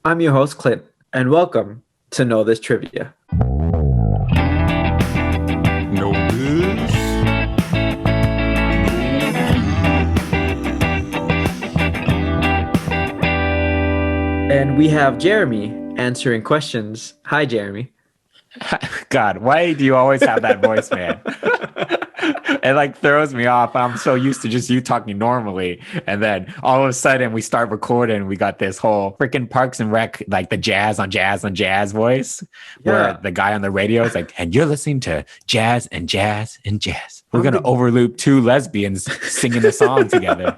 I'm your host, Clint, and welcome to Know This Trivia. Know this? And we have Jeremy answering questions. Hi, Jeremy. God, why do you always have that voice, man? It like throws me off. I'm so used to just you talking normally, and then all of a sudden we start recording. We got this whole freaking Parks and Rec, like the jazz on jazz voice, where the guy on the radio is like, "And you're listening to jazz and jazz and jazz." We're gonna overloop two lesbians singing a song together.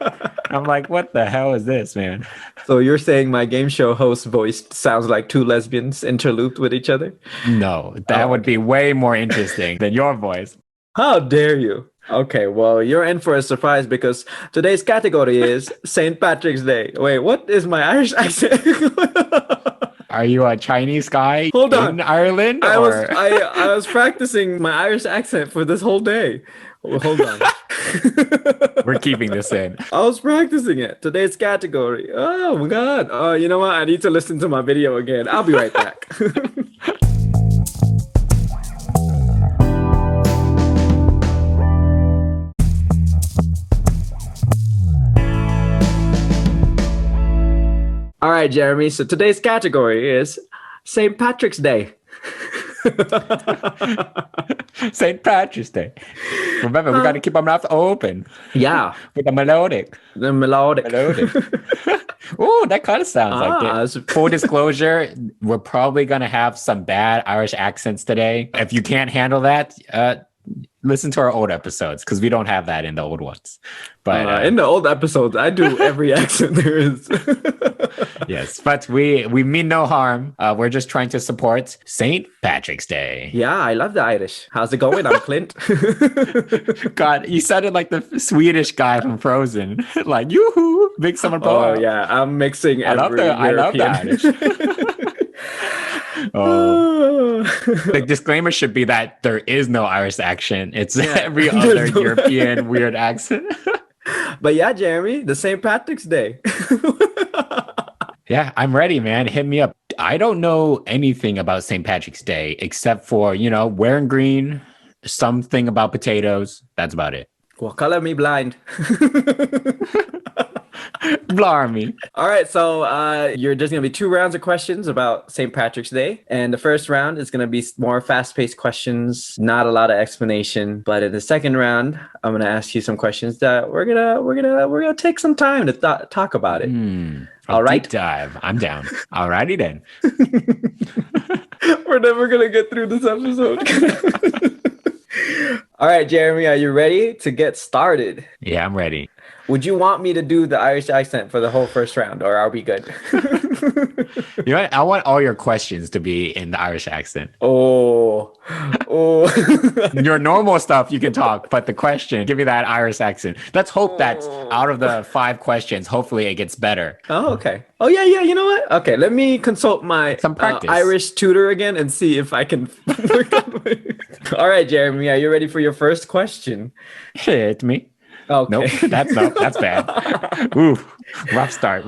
I'm like, what the hell is this, man? So you're saying my game show host voice sounds like two lesbians interlooped with each other? No, that would be way more interesting than your voice. How dare you? Okay, well, you're in for a surprise because today's category is St. Patrick's Day. Wait, what is my Irish accent? Are you a Chinese guy Hold on. in Ireland? I was practicing my Irish accent for this whole day. Well, hold on. We're keeping this in. I was practicing it. Today's category. Oh my God. Oh, you know what? I need to listen to my video again. I'll be right back. All right, Jeremy. So today's category is St. Patrick's Day. St. Patrick's Day. Remember, we got to keep our mouth open. Yeah. With the melodic. The melodic. Oh, that kind of sounds like it. it's- Full disclosure, we're probably going to have some bad Irish accents today. If you can't handle that, listen to our old episodes because we don't have that in the old ones. But in the old episodes, I do every accent there is. yes, but we mean no harm. We're just trying to support St. Patrick's Day. Yeah, I love the Irish. How's it going? I'm Clint. God, you sounded like the Swedish guy from Frozen. Like, yoo-hoo, big summer boy. Oh, yeah. I'm mixing I love every the European. Irish. Oh. The disclaimer should be that there is no Irish accent. It's every other European weird accent. But yeah, Jeremy, the St. Patrick's Day. Yeah, I'm ready, man. Hit me up. I don't know anything about St. Patrick's Day except for, wearing green, something about potatoes. That's about it. Well, color me blind. Blarmy. All right, so there's going to be 2 rounds of questions about St. Patrick's Day. And the first round is going to be more fast-paced questions, not a lot of explanation. But in the second round, I'm going to ask you some questions that we're gonna take some time to talk about it. All right? Deep dive. I'm down. Alrighty then. We're never going to get through this episode. All right, Jeremy, are you ready to get started? Yeah, I'm ready. Would you want me to do the Irish accent for the whole first round, or are we good? You know what? I want all your questions to be in the Irish accent. Oh. Your normal stuff you can talk, but the question, give me that Irish accent. Let's hope that out of the 5 questions, hopefully it gets better. Oh, okay. Oh, yeah. You know what? Okay, let me consult my Some practice. Irish tutor again and see if I can work on my... All right, Jeremy, are you ready for your first question? Hit me. Okay. Nope, that's bad. Ooh, rough start.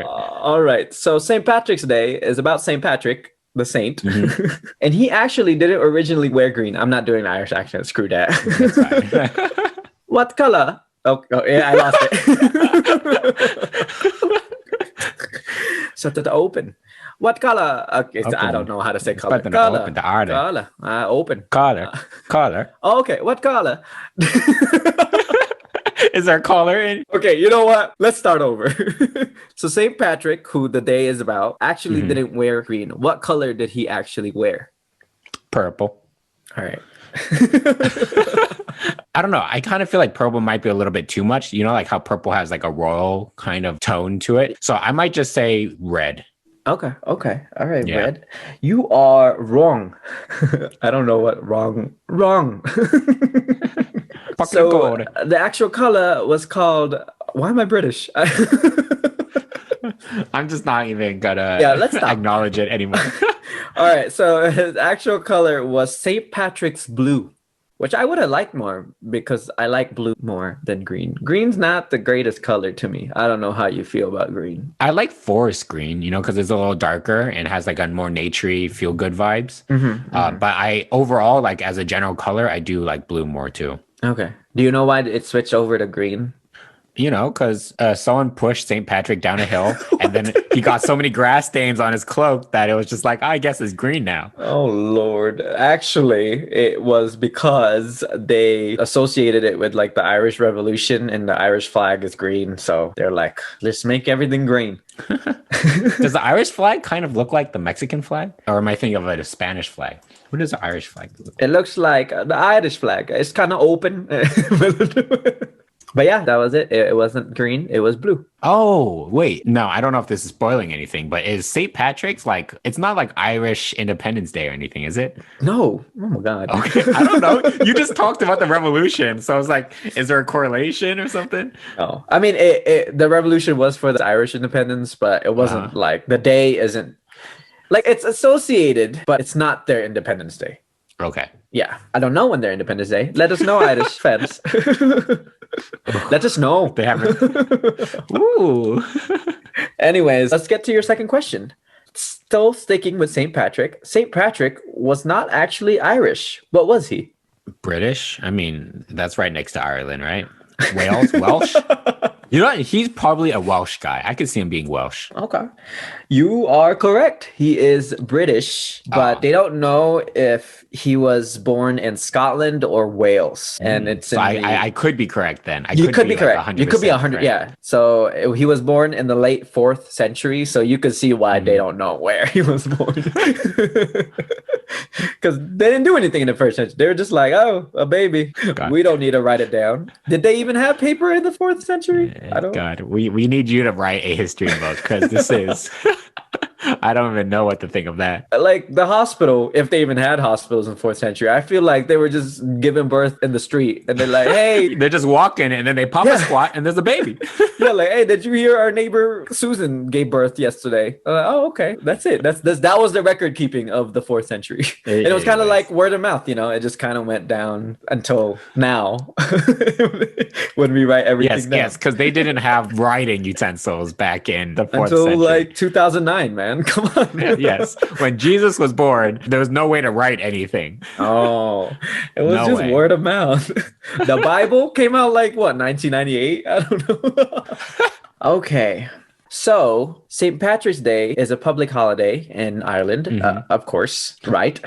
All right. So St. Patrick's Day is about St. Patrick, the saint. Mm-hmm. And he actually didn't originally wear green. I'm not doing an Irish accent. Screw that. That's fine. What color? Oh, yeah, I lost it. So to the open. What color? Okay, so I don't know how to say color. Open, Color. open, the art. Color. Open. Color. Oh, okay. What color? Is there a color in? Okay, you know what? Let's start over. So St. Patrick, who the day is about, actually didn't wear green. What color did he actually wear? Purple. All right. I don't know. I kind of feel like purple might be a little bit too much. You know, like how purple has like a royal kind of tone to it. So I might just say red. Okay. All right, Yeah. red. You are wrong. I don't know what wrong. So the actual color was called... Why am I British? I'm just not even gonna let's stop. acknowledge it anymore. All right, so his actual color was St. Patrick's blue. which I would have liked more because I like blue more than green. Green's not the greatest color to me. I don't know how you feel about green. I like forest green, you know, because it's a little darker and has like a more naturey, feel good vibes. But I overall, like as a general color, I do like blue more too. Okay. Do you know why it switched over to green? You know, because someone pushed St. Patrick down a hill and then he got so many grass stains on his cloak that it was just like, I guess it's green now. Oh, Lord. Actually, it was because they associated it with like the Irish Revolution and the Irish flag is green. So they're like, let's make everything green. Does the Irish flag kind of look like the Mexican flag? Or am I thinking of like a Spanish flag? What does the Irish flag look like? It looks like the Irish flag. It's kind of open. But yeah, that was it. It wasn't green. It was blue. Oh, wait. No, I don't know if this is spoiling anything, but is St. Patrick's like, it's not like Irish Independence Day or anything, is it? No. Oh my God. Okay. I don't know. You just talked about the revolution. So I was like, is there a correlation or something? No. I mean, the revolution was for the Irish independence, but it wasn't like the day isn't like it's associated, but it's not their Independence Day. Okay. Yeah. I don't know when their Independence Day. Let us know, Irish fans. Let us know. They haven't. Ooh. Anyways, let's get to your second question. Still sticking with St. Patrick. St. Patrick was not actually Irish. What was he? British? I mean, that's right next to Ireland, right? Wales? Welsh? You know what? He's probably a Welsh guy. I could see him being Welsh. Okay. You are correct. He is British, but they don't know if he was born in Scotland or Wales. And it's so I could be correct then. You could be like correct. You could be 100. correct. Yeah. So he was born in the late 4th century. So you could see why they don't know where he was born. Because they didn't do anything in the 1st century. They were just like, oh, a baby. We don't need to write it down. Did they even have paper in the 4th century? I don't. God, we need you to write a history book because this is. I don't even know what to think of that. Like the hospital, if they even had hospitals in the 4th century, I feel like they were just giving birth in the street and they're like, hey. They're just walking and then they pop a squat and there's a baby. Yeah, like, hey, did you hear our neighbor Susan gave birth yesterday? Oh, okay. That's it. That was the record keeping of the 4th century. And it was kind of like word of mouth, you know, it just kind of went down until now when we write everything down. Yes, because they didn't have writing utensils back in the 4th until century. Like 2009, man. Come on. Yes. When Jesus was born, there was no way to write anything. Oh, it was just word of mouth. The Bible came out like what, 1998? I don't know. Okay. So, St. Patrick's Day is a public holiday in Ireland, of course, right?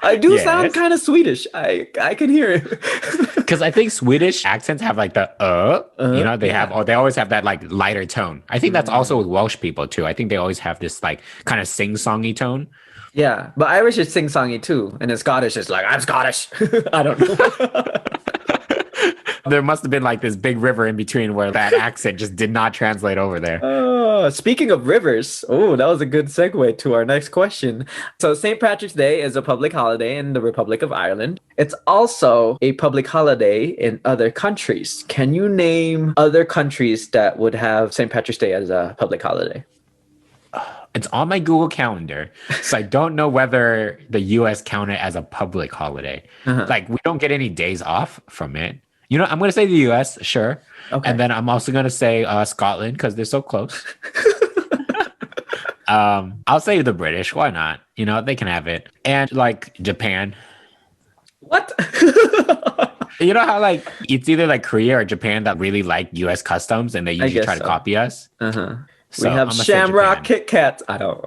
I do sound kind of Swedish. I can hear it. Because I think Swedish accents have like the you know, they always have that like lighter tone. I think that's also with Welsh people too. I think they always have this like kind of sing-songy tone. Yeah, but Irish is sing-songy too, and in Scottish it's like, I'm Scottish. I don't know. There must have been like this big river in between where that accent just did not translate over there. Oh, speaking of rivers, that was a good segue to our next question. So St. Patrick's Day is a public holiday in the Republic of Ireland. It's also a public holiday in other countries. Can you name other countries that would have St. Patrick's Day as a public holiday? It's on my Google Calendar, so I don't know whether the US count it as a public holiday. Like, we don't get any days off from it. You know, I'm going to say the US, sure. Okay. And then I'm also going to say Scotland because they're so close. I'll say the British. Why not? You know, they can have it. And like Japan. What? You know how like it's either like Korea or Japan that really like US customs and they usually try to copy us? So we have Shamrock Kit Kats. I don't.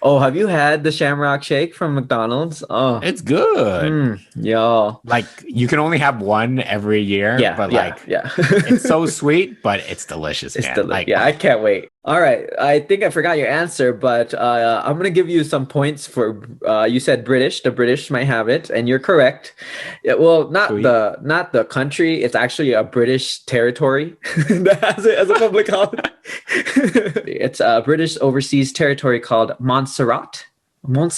Oh, have you had the Shamrock Shake from McDonald's? Oh, it's good. Y'all. Like you can only have one every year. Yeah, but it's so sweet, but it's delicious. It's man. delicious. I can't wait. All right, I think I forgot your answer, but I'm gonna give you some points for. You said British. The British might have it, and you're correct. Well, not the country. It's actually a British territory that has it as a public holiday. It's a British overseas territory called Montserrat. Well,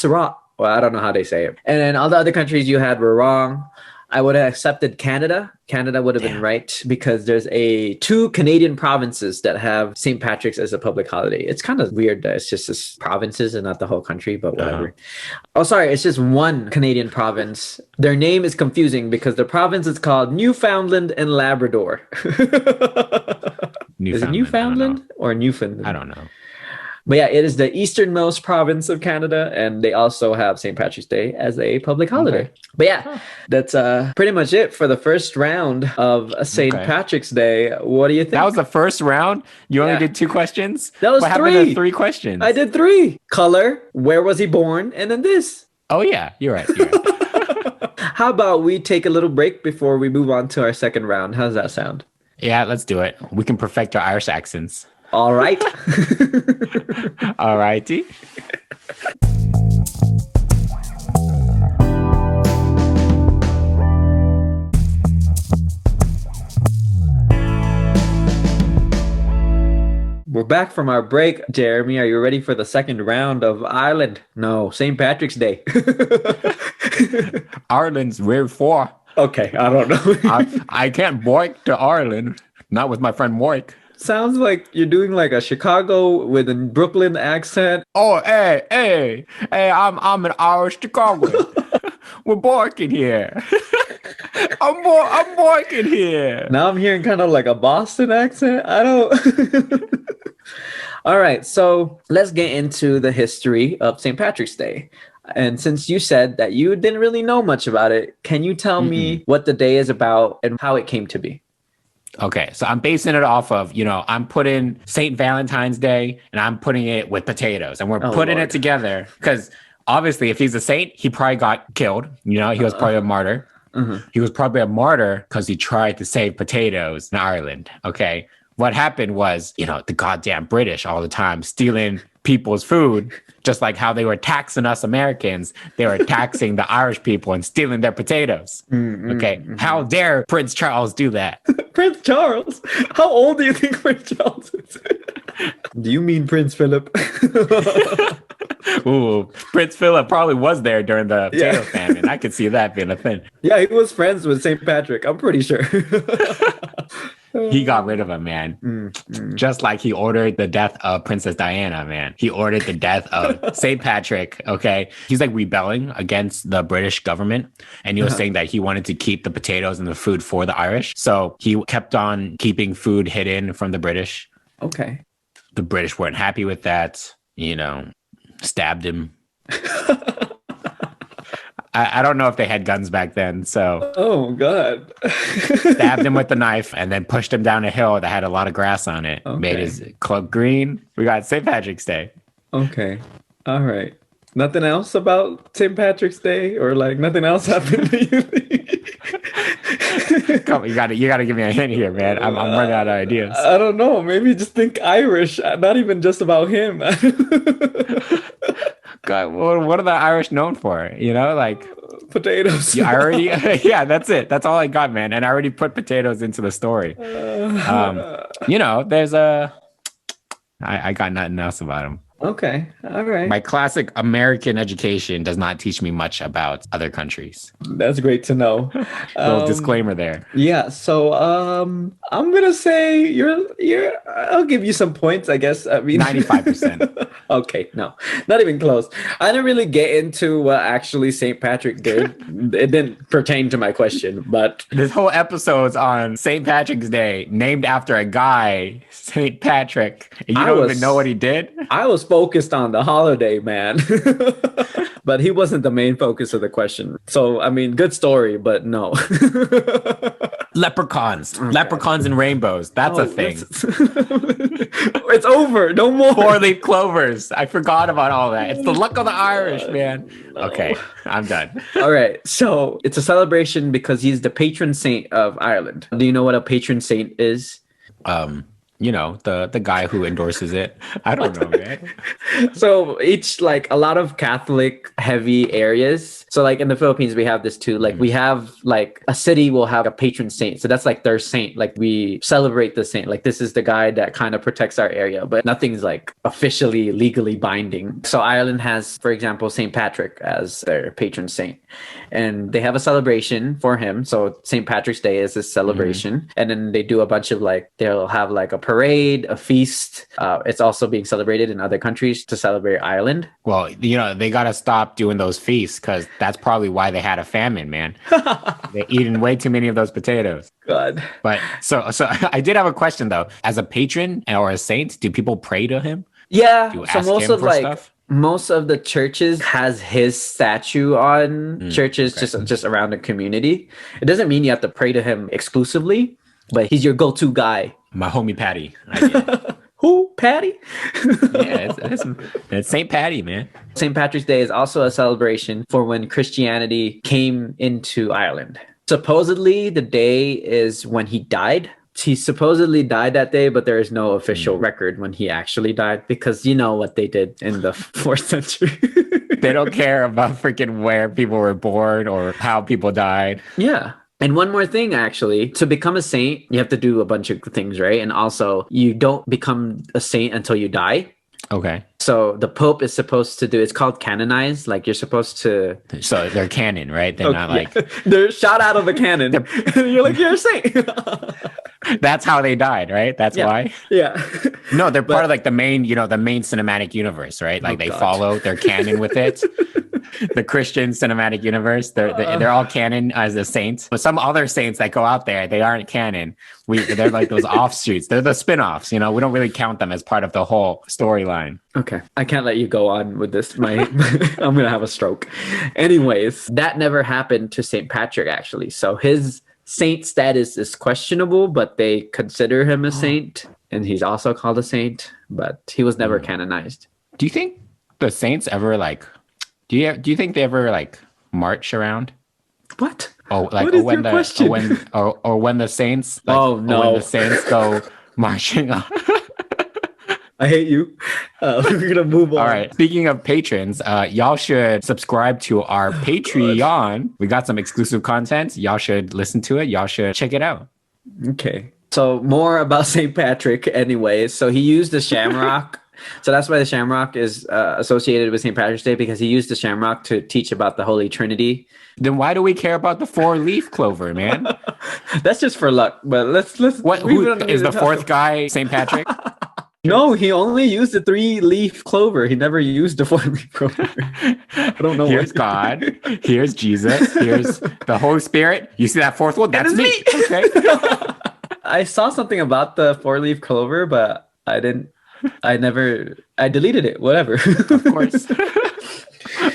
I don't know how they say it. And then all the other countries you had were wrong. I would have accepted Canada. Canada would have been right because there's two Canadian provinces that have St. Patrick's as a public holiday. It's kind of weird that it's just this provinces and not the whole country, but whatever. Oh, sorry, it's just one Canadian province. Their name is confusing because the province is called Newfoundland and Labrador. Is it Newfoundland or Newfoundland? I don't know. But yeah, it is the easternmost province of Canada, and they also have St. Patrick's Day as a public holiday. But yeah, that's pretty much it for the first round of St. Patrick's Day. What do you think? That was the first round? You only did 2 questions? That was what 3. happened to 3 questions? I did 3. Color, where was he born, and then this. Oh, yeah. You're right. How about we take a little break before we move on to our second round? How does that sound? Yeah, let's do it. We can perfect our Irish accents. All right. All righty. We're back from our break. Jeremy, are you ready for the second round of Ireland? No, St. Patrick's Day. Ireland's where for? Okay, I don't know. I can't boik to Ireland. Not with my friend Moik. Sounds like you're doing like a Chicago with a Brooklyn accent. Oh, hey, I'm an Irish Chicago. We're boiking here. I'm boiking here. Now I'm hearing kind of like a Boston accent. I don't. All right, so let's get into the history of St. Patrick's Day. And since you said that you didn't really know much about it, can you tell me what the day is about and how it came to be? Okay, so I'm basing it off of, I'm putting St. Valentine's Day and I'm putting it with potatoes and we're putting it together because obviously if he's a saint, he probably got killed. He was probably a martyr. He was probably a martyr because he tried to save potatoes in Ireland. Okay, what happened was, the goddamn British all the time stealing people's food, just like how they were taxing us Americans. They were taxing the Irish people and stealing their potatoes. How dare Prince Charles do that? Prince Charles? How old do you think Prince Charles is? Do you mean Prince Philip? Ooh, Prince Philip probably was there during the potato famine. I could see that being a thing. Yeah, he was friends with St. Patrick. I'm pretty sure. He got rid of him, man. Just like he ordered the death of Princess Diana, man. He ordered the death of St. Patrick, okay? He's like rebelling against the British government. And he was saying that he wanted to keep the potatoes and the food for the Irish. So he kept on keeping food hidden from the British. Okay. The British weren't happy with that, stabbed him. I don't know if they had guns back then, so. Oh, God. Stabbed him with the knife and then pushed him down a hill that had a lot of grass on it. Okay. Made his cloak green. We got St. Patrick's Day. Okay. All right. Nothing else about St. Patrick's Day or like nothing else happened to you? Come, you gotta give me a hint here, man. I'm running out of ideas. I don't know. Maybe just think Irish, not even just about him. God, what are the Irish known for? Like potatoes. Yeah, that's it. That's all I got, man. And I already put potatoes into the story. There's I got nothing else about him. Okay. All right. My classic American education does not teach me much about other countries. That's great to know. Little disclaimer there. Yeah. So I'm gonna say you're I'll give you some points, I guess. I mean 95%. Okay, no, not even close. I didn't really get into what actually St. Patrick did. It didn't pertain to my question, but this whole episode's on St. Patrick's Day, named after a guy, St. Patrick. And you don't even know what he did? I was focused on the holiday, man. But he wasn't the main focus of the question. So, I mean, good story, but no. Leprechauns. Okay. Leprechauns and rainbows. That's a thing. It's over. No more. 4-leaf clovers. I forgot about all that. It's the luck of the Irish, man. No. Okay, I'm done. All right. So it's a celebration because he's the patron saint of Ireland. Do you know what a patron saint is? you know, the guy who endorses it. I don't know, man. So each like a lot of Catholic heavy areas. So like in the Philippines, we have this too. Like we have like a city will have a patron saint. So that's like their saint. Like we celebrate the saint. Like this is the guy that kind of protects our area, but nothing's like officially legally binding. So Ireland has, for example, St. Patrick as their patron saint, and they have a celebration for him. So St. Patrick's Day is this celebration, and then they do a bunch of like they'll have like a parade, a feast. It's also being celebrated in other countries to celebrate Ireland. Well, you know, they got to stop doing those feasts because that's probably why they had a famine, man. They're eating way too many of those potatoes. God. But so I did have a question though. As a patron or a saint, do people pray to him? Yeah. Do you So ask most him of for like stuff? most of the churches has his statue on churches okay. just around the community. It doesn't mean you have to pray to him exclusively, but he's your go-to guy. My homie Patty. I get it. Who? Patty? Yeah, it's St. Patty, man. St. Patrick's Day is also a celebration for when Christianity came into Ireland. Supposedly, the day is when he died. He supposedly died that day, but there is no official record when he actually died because you know what they did in the 4th century. They don't care about freaking where people were born or how people died. Yeah. And one more thing, actually, to become a saint, you have to do a bunch of things, right? And also, you don't become a saint until you die. Okay. So the Pope is supposed to do, it's called canonized. Like you're supposed to. So they're canon, right? They're not like. They're shot out of a cannon. You're like, you're a saint. That's how they died, right? That's why. Yeah. No, they're part of like the main, you know, the main cinematic universe, right? Like they follow, they're canon with it. The Christian cinematic universe, they're all canon as the saints. But some other saints that go out there, they aren't canon. They're like those offshoots. They're the spin-offs, you know. We don't really count them as part of the whole storyline. Okay. I can't let you go on with this. I'm gonna have a stroke. Anyways, that never happened to St. Patrick, actually. So his saint status is questionable, but they consider him a saint, and he's also called a saint, but he was never canonized. Do you think the saints ever like do you think they ever like march around? What? Oh, like what is your question? When the saints like, when the saints go marching on. I hate you. We're gonna move on. All right. Speaking of patrons, y'all should subscribe to our Patreon. We got some exclusive content. Y'all should listen to it. Y'all should check it out. Okay. So more about St. Patrick anyways. So he used the shamrock. So that's why the shamrock is associated with St. Patrick's Day, because he used the shamrock to teach about the Holy Trinity. Then why do we care about the 4-leaf clover, man? That's just for luck. But let's Who is the 4th guy St. Patrick? No, he only used the 3-leaf clover. He never used the 4-leaf clover. I don't know. Here's God. Here's Jesus. Here's the Holy Spirit. You see that 4th one? That's me. Okay. I saw something about the 4-leaf clover, but I deleted it. Whatever. Of course.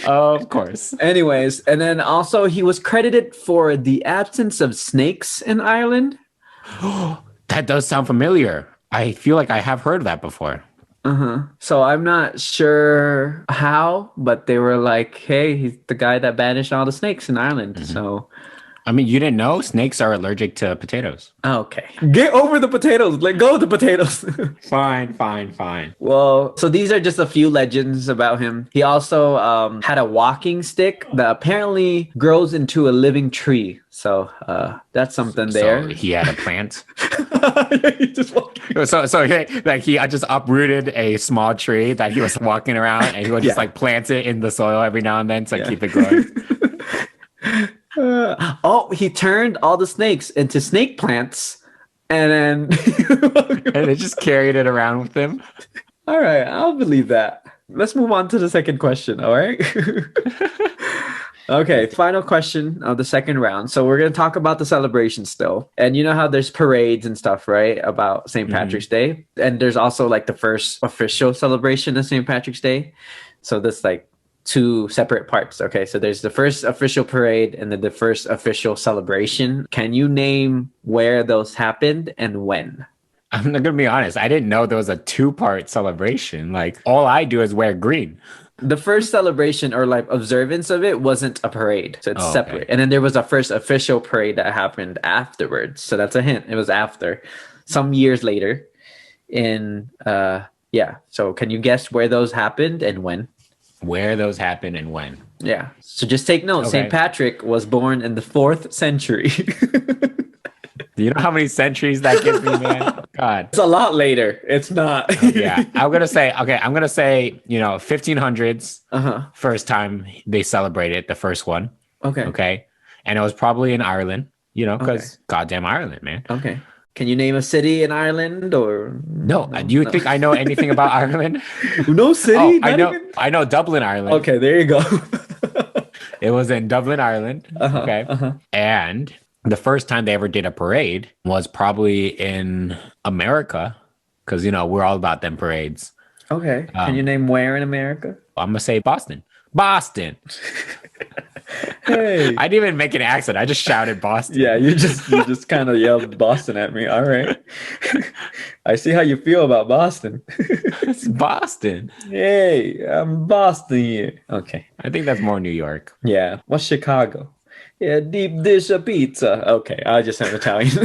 Of course. Anyways, and then also he was credited for the absence of snakes in Ireland. That does sound familiar. I feel like I have heard that before. So I'm not sure how, but they were like, hey, he's the guy that banished all the snakes in Ireland. So I mean, you didn't know snakes are allergic to potatoes. okay. Get over the potatoes. Let go of the potatoes. Fine. Well, so these are just a few legends about him. He also had a walking stick that apparently grows into a living tree. So that's something there. So he had a plant. He just walking. So he just uprooted a small tree that he was walking around, and he would just like plant it in the soil every now and then to keep it growing. He turned all the snakes into snake plants, and then and they just carried it around with him. All right, I'll believe that. Let's move on to the second question. All right. Okay, final question of the second round. So we're going to talk about the celebration still. And you know how there's parades and stuff, right? About St. Patrick's Day. And there's also like the first official celebration of St. Patrick's Day. So that's like 2 separate parts. Okay, so there's the first official parade and then the first official celebration. Can you name where those happened and when? I'm not going to be honest. I didn't know there was a 2-part celebration. Like all I do is wear green. The first celebration or like observance of it wasn't a parade. So it's separate. And then there was a first official parade that happened afterwards. So that's a hint. It was after some years later. in so can you guess where those happened and when? Where those happened and when? Yeah. So just take note. Okay. St. Patrick was born in the 4th century. Do you know how many centuries that gives me, man? God. It's a lot later. It's not. Yeah. I'm going to say, 1500s. First time they celebrated the first one. Okay. Okay. And it was probably in Ireland, because goddamn Ireland, man. Okay. Can you name a city in Ireland or no? Do you think I know anything about Ireland? No city? Oh, I know Dublin, Ireland. Okay, there you go. It was in Dublin, Ireland. Okay. And the first time they ever did a parade was probably in America, because we're all about them parades. Okay. Can you name where in America? I'm gonna say Boston. Boston. Hey. I didn't even make an accent. I just shouted Boston. Yeah, you just kind of yelled Boston at me. All right. I see how you feel about Boston. It's Boston. Hey, I'm Boston here. Okay. I think that's more New York. Yeah. What's Chicago? Yeah, deep dish of pizza. Okay, I just am Italian.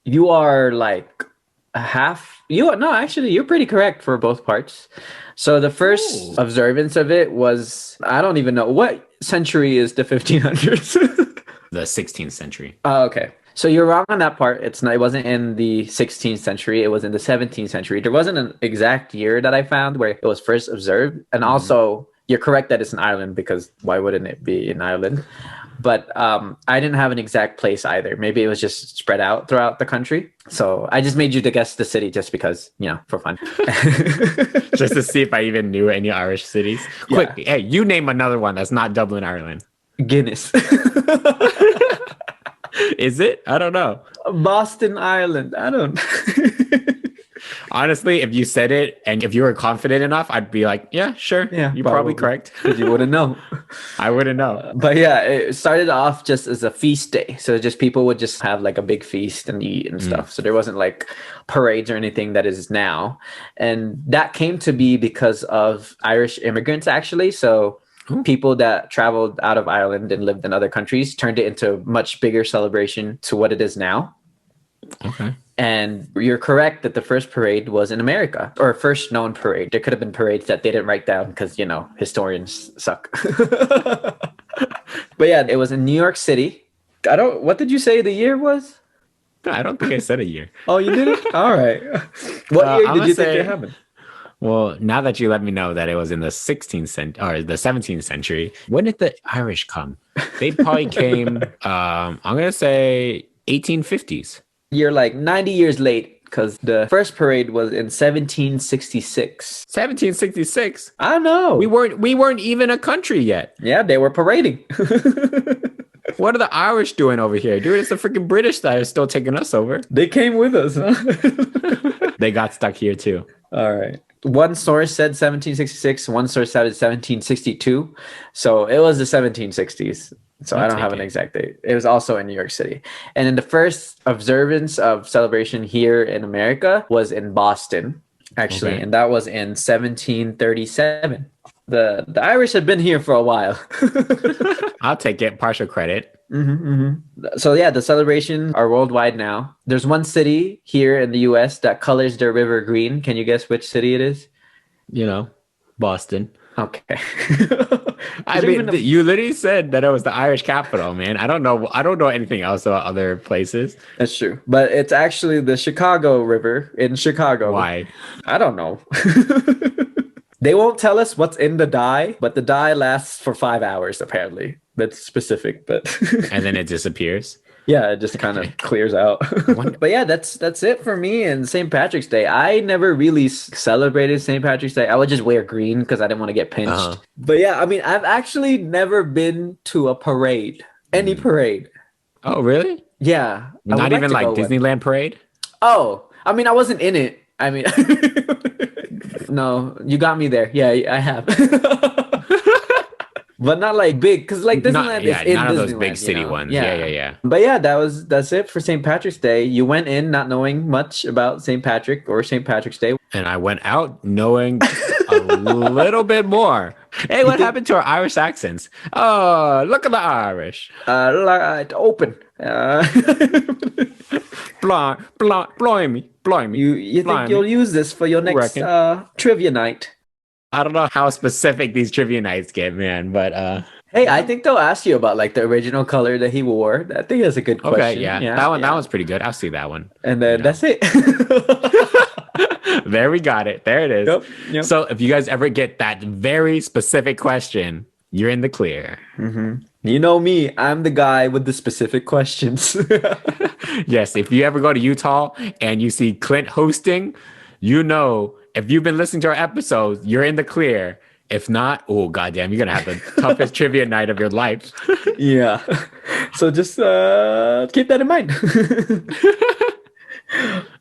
You are like a half. You're pretty correct for both parts. So the first observance of it was, I don't even know, what century is the 1500s? The 16th century. Oh, okay. So you're wrong on that part. It wasn't in the 16th century. It was in the 17th century. There wasn't an exact year that I found where it was first observed. And also, you're correct that it's in Ireland, because why wouldn't it be in Ireland? But I didn't have an exact place either. Maybe it was just spread out throughout the country. So I just made you to guess the city just because, for fun. Just to see if I even knew any Irish cities. Yeah. Quick, hey, you name another one that's not Dublin, Ireland. Guinness. Is it? I don't know. Boston, Ireland. I don't. Honestly, if you said it and if you were confident enough, I'd be like, yeah, sure. Yeah, you're probably correct. Because you wouldn't know. I wouldn't know. But yeah, it started off just as a feast day. So just people would just have like a big feast and eat and stuff. So there wasn't like parades or anything that is now. And that came to be because of Irish immigrants, actually. So people that traveled out of Ireland and lived in other countries turned it into a much bigger celebration to what it is now. Okay. And you're correct that the first parade was in America, or first known parade. There could have been parades that they didn't write down because, historians suck. But yeah, it was in New York City. What did you say the year was? No, I don't think I said a year. Oh, you didn't? All right. What year did you think it happened? Well, now that you let me know that it was in the 16th century or the 17th century, when did the Irish come? They probably came, I'm going to say 1850s. You're like 90 years late, because the first parade was in 1766. 1766? I don't know. We weren't even a country yet. Yeah, they were parading. What are the Irish doing over here? Dude, it's the freaking British that are still taking us over. They came with us, huh? They got stuck here too. All right. One source said 1766. One source said 1762. So it was the 1760s. So I don't have an exact date. It was also in New York City. And then the first observance of celebration here in America was in Boston, actually. Okay. And that was in 1737. The Irish had been here for a while. I'll take it. Partial credit. So yeah, the celebrations are worldwide now. There's one city here in the US that colors their river green. Can you guess which city it is? Boston. Okay. I mean, you literally said that it was the Irish capital, man. I don't know anything else about other places. That's true. But it's actually the Chicago River in Chicago. Why? I don't know. They won't tell us what's in the dye, but the dye lasts for 5 hours, apparently. That's specific, but... And then it disappears? Yeah, it just kind of clears out. But yeah, that's it for me and St. Patrick's Day. I never really celebrated St. Patrick's Day. I would just wear green because I didn't want to get pinched. But yeah, I mean, I've actually never been to a parade. Any parade. Oh, really? Yeah. Not even like Disneyland parade? Oh, I mean, I wasn't in it. I mean... No, you got me there. Yeah, I have. But not like big, because like Disneyland is in none Disneyland, of those big city ones. Yeah. But yeah, that's it for St. Patrick's Day. You went in not knowing much about St. Patrick or St. Patrick's Day. And I went out knowing a little bit more Hey, what happened to our Irish accents? Oh, look at the Irish. Open. Blimey. You think Blimey. you'll use this for your next Reckon. trivia night? I don't know how specific these trivia nights get, man, but Hey, I think they'll ask you about like the original color that he wore. I think that's a good question. okay, yeah. That one's pretty good. I'll see that one. And then that's it. There we got it. There it is. Yep. So if you guys ever get that very specific question, you're in the clear. You know me, I'm the guy with the specific questions. Yes, if you ever go to Utah and you see Clint hosting, you know, if you've been listening to our episodes, you're in the clear. If not, oh goddamn, you're gonna have the toughest trivia night of your life. Yeah. So just keep that in mind.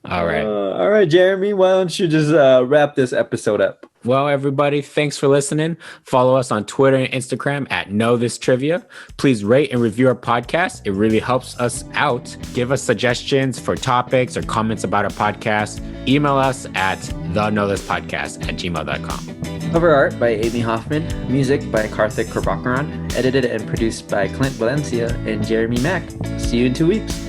All right. All right, Jeremy, why don't you just wrap this episode up? Well, everybody, thanks for listening. Follow us on Twitter and Instagram at Know This Trivia. Please rate and review our podcast. It really helps us out. Give us suggestions for topics or comments about our podcast. Email us at theknowthispodcast@gmail.com. Cover art by Amy Hoffman. Music by Karthik Prabhakaran. Edited and produced by Clint Valencia and Jeremy Mack. See you in 2 weeks.